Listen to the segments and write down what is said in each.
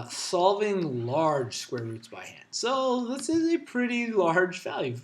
solving large square roots by hand. So this is a pretty large value.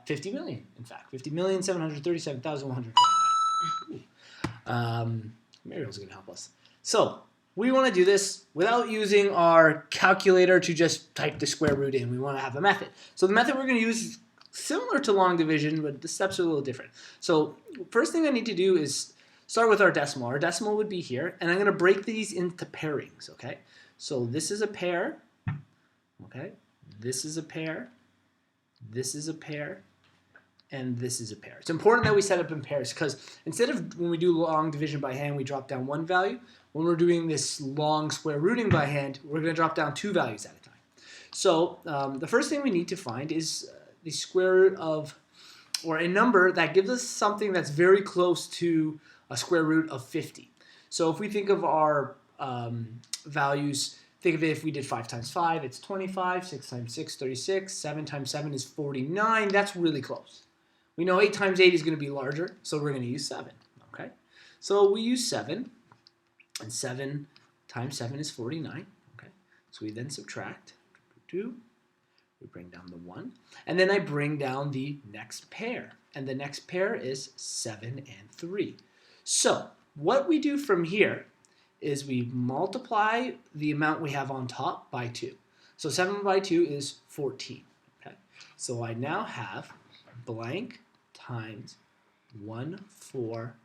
50 million, in fact. 50,737,129. Mariel's going to help us. So we want to do this without using our calculator to just type the square root in. We want to have a method. So the method we're going to use is similar to long division, but the steps are a little different. So first thing I need to do is start with our decimal. Our decimal would be here, and I'm going to break these into pairings, okay? So this is a pair, okay? This is a pair, this is a pair, and this is a pair. It's important that we set up in pairs because instead of when we do long division by hand, we drop down one value. When we're doing this long square rooting by hand, we're going to drop down two values at a time. So the first thing we need to find is the square root of, or a number that gives us something that's very close to a square root of 50. So if we think of our values, think of it if we did 5 times 5, it's 25, 6 times 6, 36, 7 times 7 is 49. That's really close. We know 8 times 8 is going to be larger, so we're going to use 7. Okay, so we use 7, and 7 times 7 is 49. Okay, so we then subtract 2. We bring down the 1, and then I bring down the next pair, and the next pair is 7 and 3. So what we do from here is we multiply the amount we have on top by 2. So 7 by 2 is 14. Okay, so I now have blank times 1, 4,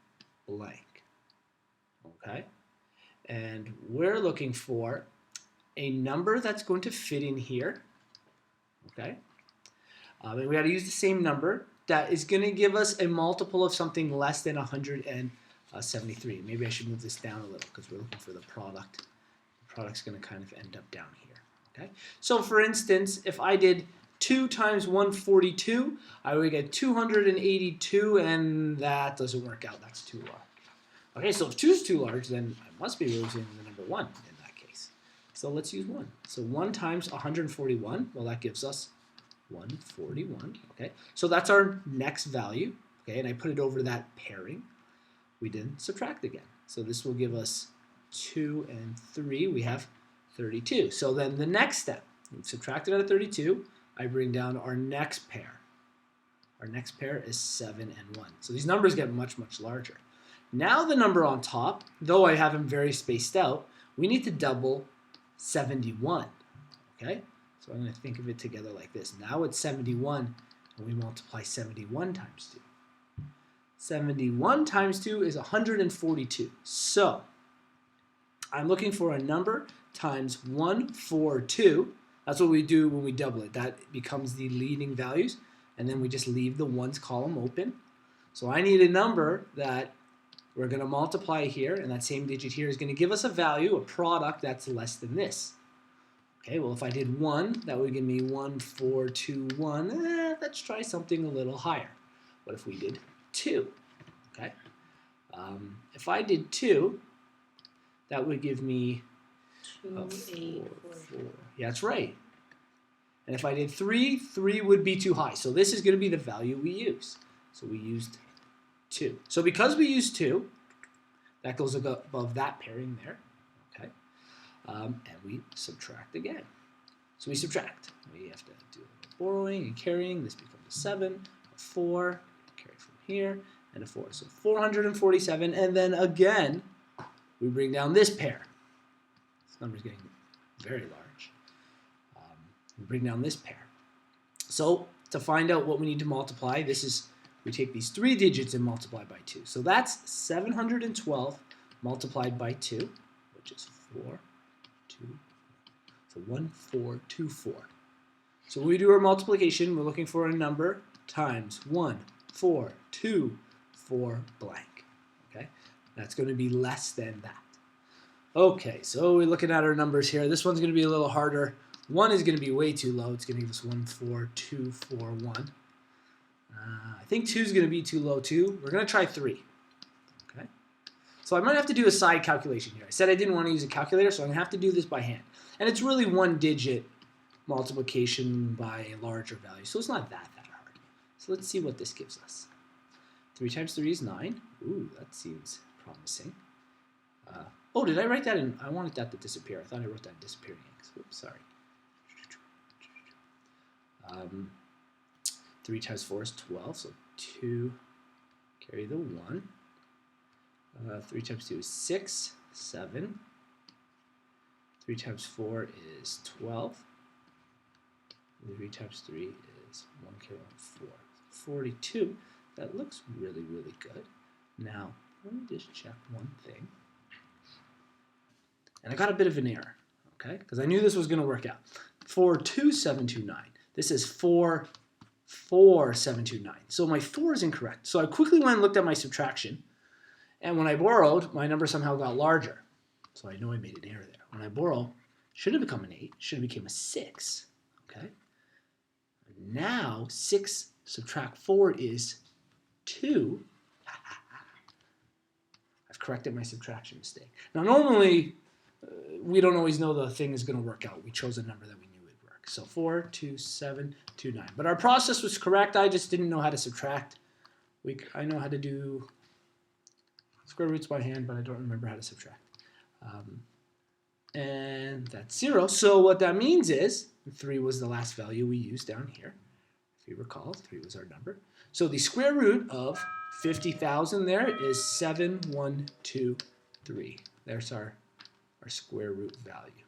blank. Okay, and we're looking for a number that's going to fit in here. Okay, and we got to use the same number that is going to give us a multiple of something less than 173. Maybe I should move this down a little because we're looking for the product. The product's going to kind of end up down here. Okay, so for instance, if I did 2 times 142, I would get 282, and that doesn't work out. That's too large. Okay, so if 2 is too large, then I must be using the number 1 in that case. So let's use 1. So 1 times 141, well, that gives us 141. Okay, so that's our next value. Okay, and I put it over that pairing. We then subtract again. So this will give us 2 and 3. We have 32. So then the next step, we've subtracted out of 32. I bring down our next pair. Our next pair is 7 and 1. So these numbers get much, much larger. Now the number on top, though I have them very spaced out, we need to double 71. Okay? So I'm going to think of it together like this. Now it's 71, and we multiply 71 times 2. 71 times 2 is 142. So I'm looking for a number times 142. That's what we do when we double it. That becomes the leading values, and then we just leave the ones column open. So I need a number that we're going to multiply here, and that same digit here is going to give us a value, a product that's less than this. Okay, well, if I did 1, that would give me 1, 4, 2, 1. Let's try something a little higher. What if we did 2? Okay, if I did 2, that would give me 2, 8, 4. Yeah, that's right. And if I did 3, 3 would be too high. So this is going to be the value we use. So we used 2. So because we used 2, that goes above that pairing there. Okay, and we subtract again. So we subtract. We have to do borrowing and carrying. This becomes a 7, a 4, carry from here, and a 4. So 447, and then again, we bring down this pair. This number is getting very large. We bring down this pair. So to find out what we need to multiply, we take these 3 digits and multiply by 2. So that's 712 multiplied by 2, which is 4, 2, so 1424. So when we do our multiplication, we're looking for a number times 1, 4, 2, 4, blank. Okay, that's going to be less than that. Okay, so we're looking at our numbers here. This one's going to be a little harder. 1 is going to be way too low. It's going to give us 1, 4, 2, 4, 1. I think 2 is going to be too low too. We're going to try 3. Okay, so I might have to do a side calculation here. I said I didn't want to use a calculator, so I'm going to have to do this by hand. And it's really 1 digit multiplication by a larger value, so it's not that hard. So let's see what this gives us. 3 times 3 is 9. Ooh, that seems promising. Oh, did I write that in? I wanted that to disappear. I thought I wrote that in disappearing ink. Oops, sorry. 3 times 4 is 12, so 2, carry the 1. 3 times 2 is 6, 7. 3 times 4 is 12. 3 times 3 is 1, carry 1, 4. 42. That looks really, really good. Now, let me just check one thing. And I got a bit of an error, okay? Because I knew this was going to work out. 42729. This is 44729. So my 4 is incorrect. So I quickly went and looked at my subtraction. And when I borrowed, my number somehow got larger. So I know I made an error there. When I borrow, should have become an 8. Should have become a 6. Okay? Now, 6 subtract 4 is 2. I've corrected my subtraction mistake. Now, normally, we don't always know the thing is going to work out. We chose a number that we knew would work. So 42729. But our process was correct. I just didn't know how to subtract. I know how to do square roots by hand, but I don't remember how to subtract. And that's 0. So what that means is 3 was the last value we used down here. If you recall, 3 was our number. So the square root of 50,000 there is 7123. There's our square root value.